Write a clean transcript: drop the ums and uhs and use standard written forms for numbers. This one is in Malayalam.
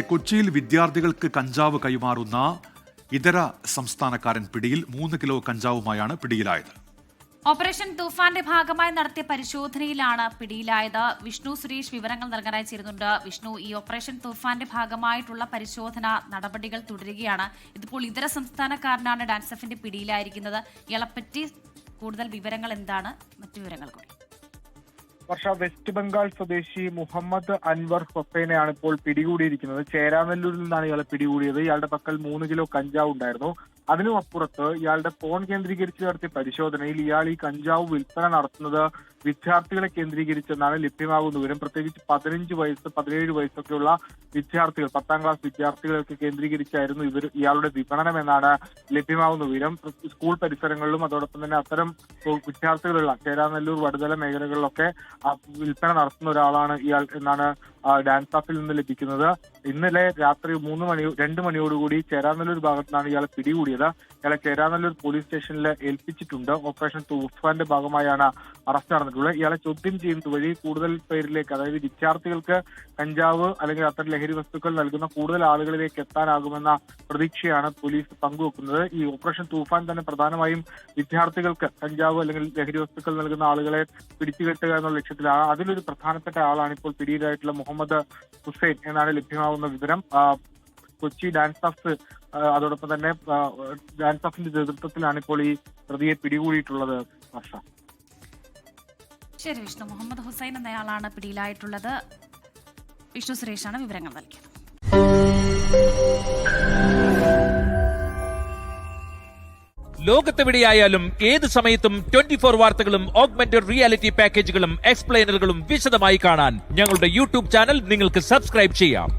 കൊച്ചിയിൽ വിദ്യാർത്ഥികൾക്ക് കഞ്ചാവ് കൈമാറുന്ന ഇതര സംസ്ഥാനക്കാരൻ പിടിയിൽ 3 കിലോ കഞ്ചാവുമായാണ് പിടിയിലായത്. ഓപ്പറേഷൻ തൂഫാന്റെ ഭാഗമായി നടത്തിയ പരിശോധനയിലാണ് പിടിയിലായത്. വിഷ്ണു സുരേഷ് വിവരങ്ങൾ നൽകാനായി ചേരുന്നുണ്ട്. വിഷ്ണു, ഈ ഓപ്പറേഷൻ തൂഫാന്റെ ഭാഗമായിട്ടുള്ള പരിശോധന നടപടികൾ തുടരുകയാണ്. ഇതിപ്പോൾ ഇതര സംസ്ഥാനക്കാരനാണ് ഡാൻസഫിന്റെ പിടിയിലായിരിക്കുന്നത്. ഇയാളെപ്പറ്റി കൂടുതൽ വിവരങ്ങൾ എന്താണ്? മറ്റു വിവരങ്ങൾ കൂടി. വെസ്റ്റ് ബംഗാൾ സ്വദേശി മുഹമ്മദ് അൻവർ ഹുസൈനെയാണ് ഇപ്പോൾ പിടികൂടിയിരിക്കുന്നത്. ചേരാനെല്ലൂരിൽ നിന്നാണ് ഇയാളെ പിടികൂടിയത്. ഇയാളുടെ പക്കൽ 3 കിലോ കഞ്ചാവ് ഉണ്ടായിരുന്നു. അതിനും അപ്പുറത്ത് ഇയാളുടെ ഫോൺ കേന്ദ്രീകരിച്ച് നടത്തിയ പരിശോധനയിൽ ഇയാൾ ഈ കഞ്ചാവ് വിൽപ്പന നടത്തുന്നത് വിദ്യാർത്ഥികളെ കേന്ദ്രീകരിച്ചെന്നാണ് ലഭ്യമാകുന്ന വിവരം. പ്രത്യേകിച്ച് 15 വയസ്സ് 17 വയസ്സൊക്കെയുള്ള വിദ്യാർത്ഥികൾ, 10ാം ക്ലാസ് വിദ്യാർത്ഥികളൊക്കെ കേന്ദ്രീകരിച്ചായിരുന്നു ഇയാളുടെ വിപണനം എന്നാണ് ലഭ്യമാകുന്ന വിവരം. സ്കൂൾ പരിസരങ്ങളിലും അതോടൊപ്പം തന്നെ അത്തരം വിദ്യാർത്ഥികളുള്ള ചേരാനെല്ലൂർ വടുതല മേഖലകളിലൊക്കെ വിൽപ്പന നടത്തുന്ന ഒരാളാണ് ഇയാൾ എന്നാണ് ഡാൻസാഫിൽ നിന്ന് ലഭിക്കുന്നത്. ഇന്നലെ രാത്രി 2 മണിയോടുകൂടി ചേരാനെല്ലൂർ ഭാഗത്തു നിന്നാണ് ഇയാളെ പിടികൂടിയത്. ഇയാളെ ചേരാനെല്ലൂർ പോലീസ് സ്റ്റേഷനിൽ ഏൽപ്പിച്ചിട്ടുണ്ട്. ഓപ്പറേഷൻ തൂഫാന്റെ ഭാഗമായാണ് അറസ്റ്റ് നടന്നിട്ടുള്ളത്. ഇയാളെ ചോദ്യം ചെയ്യുന്നത് വഴി കൂടുതൽ പേരിലേക്ക്, അതായത് വിദ്യാർത്ഥികൾക്ക് കഞ്ചാവ് അല്ലെങ്കിൽ അത്തരം ലഹരി വസ്തുക്കൾ നൽകുന്ന കൂടുതൽ ആളുകളിലേക്ക് എത്താനാകുമെന്ന പ്രതീക്ഷയാണ് പോലീസ് പങ്കുവെക്കുന്നത്. ഈ ഓപ്പറേഷൻ തൂഫാൻ തന്നെ പ്രധാനമായും വിദ്യാർത്ഥികൾക്ക് കഞ്ചാവ് അല്ലെങ്കിൽ ലഹരി വസ്തുക്കൾ നൽകുന്ന ആളുകളെ പിടിച്ചുകെട്ടുക എന്നുള്ള ലക്ഷ്യത്തിലാണ്. അതിലൊരു പ്രധാനപ്പെട്ട ആളാണ് ഇപ്പോൾ പിടിയിലായിട്ടുള്ള മുഹമ്മദ് ഹുസൈൻ എന്നാണ് ലഭ്യമാകുന്ന വിവരം. കൊച്ചി ഡാൻസ് ഓഫ് അതോടൊപ്പം തന്നെ ഡാൻസ് ഓഫിന്റെ നേതൃത്വത്തിലാണ് ഇപ്പോൾ ഈ പ്രതിയെ പിടികൂടിയിട്ടുള്ളത്. ശരി വിഷ്ണു, മുഹമ്മദ് ഹുസൈൻ എന്നയാളാണ് പിടിയിലായിട്ടുള്ളത്. വിഷ്ണു സുരേഷാണ് വിവരങ്ങൾ നൽകിയത്. ലോകത്തെവിടെയായാലും ഏത് സമയത്തും 24 വാർത്തകളും ഓഗ്മെന്റഡ് റിയാലിറ്റി പാക്കേജുകളും എക്സ്പ്ലെയിനറുകളും വിശദമായി കാണാൻ ഞങ്ങളുടെ യൂട്യൂബ് ചാനൽ നിങ്ങൾക്ക് സബ്സ്ക്രൈബ് ചെയ്യാം.